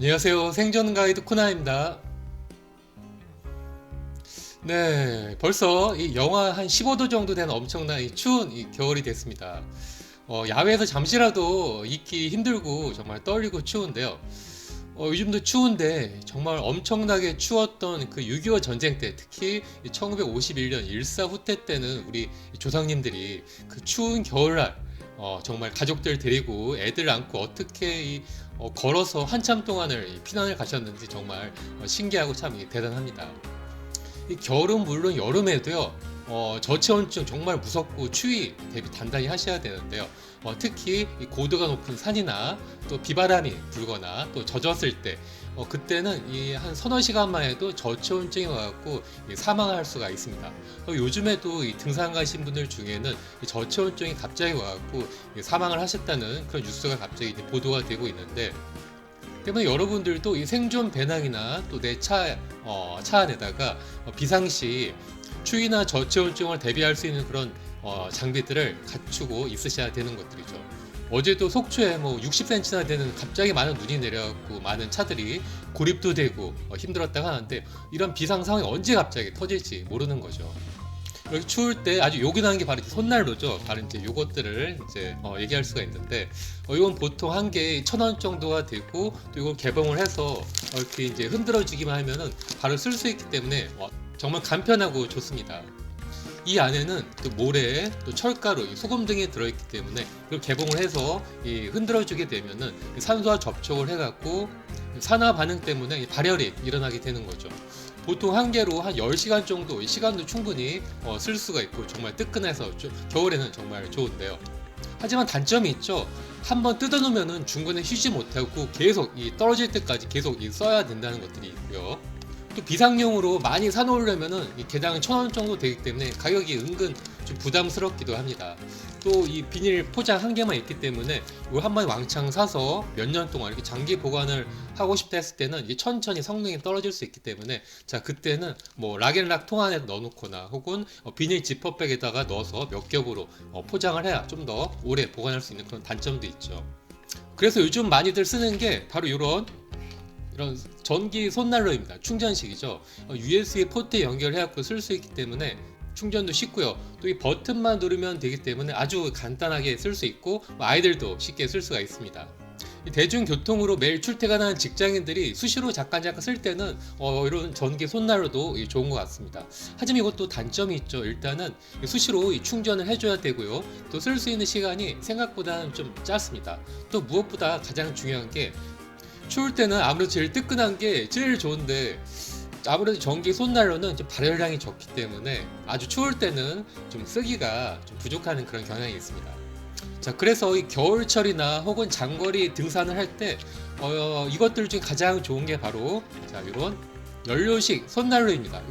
안녕하세요. 생존 가이드 코나입니다. 네, 벌써 이 영하 한 15도 정도 되는 엄청난 이 추운 이 겨울이 됐습니다. 야외에서 잠시라도 있기 힘들고 정말 떨리고 추운데요. 요즘도 추운데 정말 엄청나게 추웠던 그 6.25 전쟁 때, 특히 1951년 일사 후퇴 때는 우리 조상님들이 그 추운 겨울날 정말 가족들 데리고 애들 안고 어떻게 걸어서 한참 동안을 피난을 가셨는지 정말 신기하고 참 대단합니다. 이 겨울은 물론 여름에도요. 저체온증 정말 무섭고 추위 대비 단단히 하셔야 되는데요. 특히 이 고도가 높은 산이나 또 비바람이 불거나 또 젖었을 때 그때는 이 한 서너 시간만 해도 저체온증이 와갖고 사망할 수가 있습니다. 요즘에도 이 등산 가신 분들 중에는 이 저체온증이 갑자기 와갖고 사망을 하셨다는 그런 뉴스가 갑자기 이제 보도가 되고 있는데, 때문에 여러분들도 이 생존 배낭이나 또 내 차 안에다가 비상시 추위나 저체온증을 대비할 수 있는 그런 장비들을 갖추고 있으셔야 되는 것들이죠. 어제도 속초에 뭐 60cm나 되는 갑자기 많은 눈이 내려갖고 많은 차들이 고립도 되고 힘들었다고 하는데, 이런 비상 상황이 언제 갑자기 터질지 모르는 거죠. 이렇게 추울 때 아주 요긴한 게 바로 손난로죠. 바로 이제 요것들을 이제 얘기할 수가 있는데, 이건 보통 한 개에 1,000원 정도가 되고, 또 이걸 개봉을 해서 이렇게 이제 흔들어 주기만 하면은 바로 쓸 수 있기 때문에 정말 간편하고 좋습니다. 이 안에는 또 모래, 또 철가루, 소금 등이 들어있기 때문에 이걸 개봉을 해서 흔들어 주게 되면은 산소와 접촉을 해갖고 산화 반응 때문에 발열이 일어나게 되는 거죠. 보통 한 개로 한 10시간 정도 시간도 충분히 쓸 수가 있고 정말 뜨끈해서 겨울에는 정말 좋은데요. 하지만 단점이 있죠. 한번 뜯어놓으면 중간에 쉬지 못하고 계속 떨어질 때까지 계속 써야 된다는 것들이 있고요. 또 비상용으로 많이 사놓으려면은 개당 1,000원 정도 되기 때문에 가격이 은근 좀 부담스럽기도 합니다. 또 이 비닐 포장 한 개만 있기 때문에 이걸 한 번에 왕창 사서 몇 년 동안 이렇게 장기 보관을 하고 싶다 했을 때는 이게 천천히 성능이 떨어질 수 있기 때문에, 자 그때는 뭐 락앤락 통 안에 넣어놓거나 혹은 비닐 지퍼백에다가 넣어서 몇 겹으로 포장을 해야 좀 더 오래 보관할 수 있는 그런 단점도 있죠. 그래서 요즘 많이들 쓰는 게 바로 이런 전기 손난로입니다. 충전식이죠. USB 포트에 연결해갖고 쓸 수 있기 때문에 충전도 쉽고요. 또 이 버튼만 누르면 되기 때문에 아주 간단하게 쓸 수 있고 아이들도 쉽게 쓸 수가 있습니다. 대중교통으로 매일 출퇴근하는 직장인들이 수시로 잠깐 쓸 때는 이런 전기 손난로도 좋은 것 같습니다. 하지만 이것도 단점이 있죠. 일단은 수시로 충전을 해줘야 되고요. 또 쓸 수 있는 시간이 생각보다는 좀 짧습니다. 또 무엇보다 가장 중요한 게, 추울 때는 아무래도 제일 뜨끈한 게 제일 좋은데, 아무래도 전기 손난로는 좀 발열량이 적기 때문에 아주 추울 때는 좀 쓰기가 좀 부족한 그런 경향이 있습니다. 자, 그래서 이 겨울철이나 혹은 장거리 등산을 할 때 이것들 중 가장 좋은 게 바로 자, 이런 연료식 손난로입니다.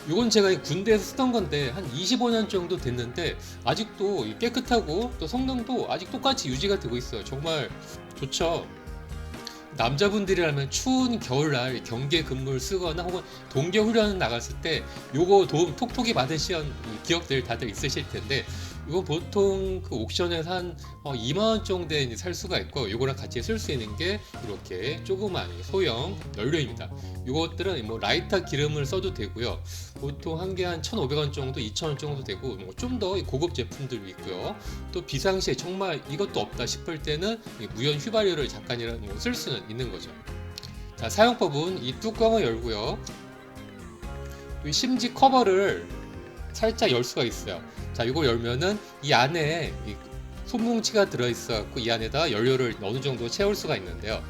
이건 제가 군대에서 쓰던 건데 한 25년 정도 됐는데 아직도 깨끗하고 또 성능도 아직 똑같이 유지가 되고 있어요. 정말 좋죠. 남자분들이라면 추운 겨울날 경계 근무를 쓰거나 혹은 동계 훈련을 나갔을 때 요거 도움 톡톡히 받으신 기억들 다들 있으실 텐데, 이거 보통 그 옥션에서 한 2만 원 정도에 살 수가 있고, 요거랑 같이 쓸 수 있는 게 이렇게 조그만 소형 연료입니다. 요것들은 뭐 라이터 기름을 써도 되고요. 보통 한 개 한 1,500원 정도, 2,000원 정도 되고, 뭐 좀 더 고급 제품들도 있고요. 또 비상시에 정말 이것도 없다 싶을 때는 무연 휘발유를 잠깐이라도 쓸 수는 있는 거죠. 자, 사용법은 이 뚜껑을 열고요. 이 심지 커버를 살짝 열 수가 있어요. 자, 이걸 열면은 이 안에 이 솜뭉치가 들어있어 갖고 이 안에다 연료를 어느 정도 채울 수가 있는데요.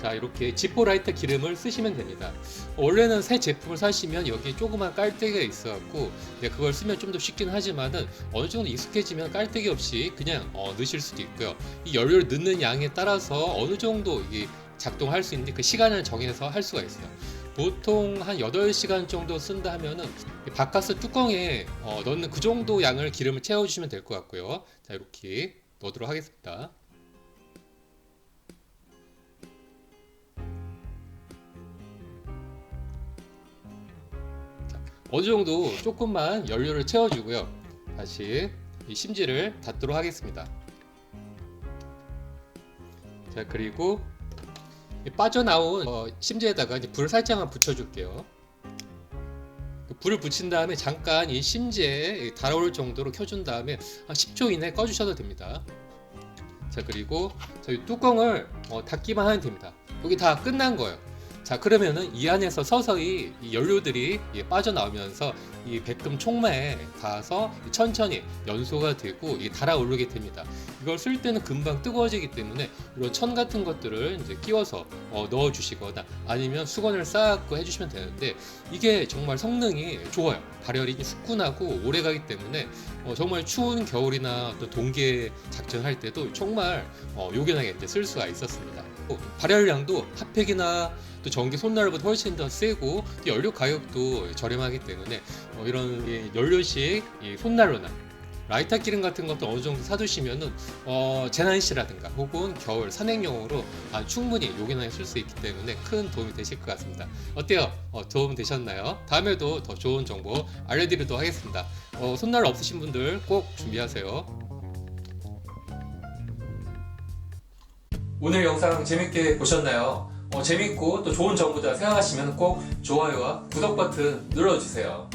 자, 이렇게 지포 라이터 기름을 쓰시면 됩니다. 원래는 새 제품을 사시면 여기에 조그만 깔때기가 있어 갖고 그걸 쓰면 좀 더 쉽긴 하지만은 어느 정도 익숙해지면 깔때기 없이 그냥 넣으실 수도 있고요. 이 연료를 넣는 양에 따라서 어느 정도 이게 작동할 수 있는데 그 시간을 정해서 할 수가 있어요. 보통 한 8시간 정도 쓴다 하면은 바카스 뚜껑에 넣는 그 정도 양을 기름을 채워주시면 될 것 같고요. 자, 이렇게 넣도록 하겠습니다. 어느 정도 조금만 연료를 채워주고요. 다시 이 심지를 닫도록 하겠습니다. 자, 그리고 이 빠져나온 심지에다가 이제 불을 살짝만 붙여줄게요. 불을 붙인 다음에 잠깐 이 심지에 달아올 정도로 켜준 다음에 한 10초 이내 꺼주셔도 됩니다. 자, 그리고 저희 뚜껑을 닫기만 하면 됩니다. 여기 다 끝난 거예요. 자, 그러면은 이 안에서 서서히 이 연료들이 빠져나오면서 이 백금 촉매에 닿아서 천천히 연소가 되고 달아오르게 됩니다. 이걸 쓸 때는 금방 뜨거워지기 때문에 이런 천 같은 것들을 이제 끼워서 넣어 주시거나 아니면 수건을 쌓고 해주시면 되는데, 이게 정말 성능이 좋아요. 발열이 후끈하고 오래 가기 때문에 정말 추운 겨울이나 또 동계 작전할 때도 정말 요긴하게 이제 쓸 수가 있었습니다. 발열량도 핫팩이나 또 전기 손난로보다 훨씬 더 세고, 또 연료 가격도 저렴하기 때문에 이런 연료식 손난로나 라이터 기름 같은 것도 어느 정도 사두시면은 재난시라든가 혹은 겨울 산행용으로 충분히 요긴하게 쓸 수 있기 때문에 큰 도움이 되실 것 같습니다. 어때요? 도움 되셨나요? 다음에도 더 좋은 정보 알려드리도록 하겠습니다. 손난로 없으신 분들 꼭 준비하세요. 오늘 영상 재밌게 보셨나요? 재밌고 또 좋은 정보다 생각하시면 꼭 좋아요와 구독 버튼 눌러주세요.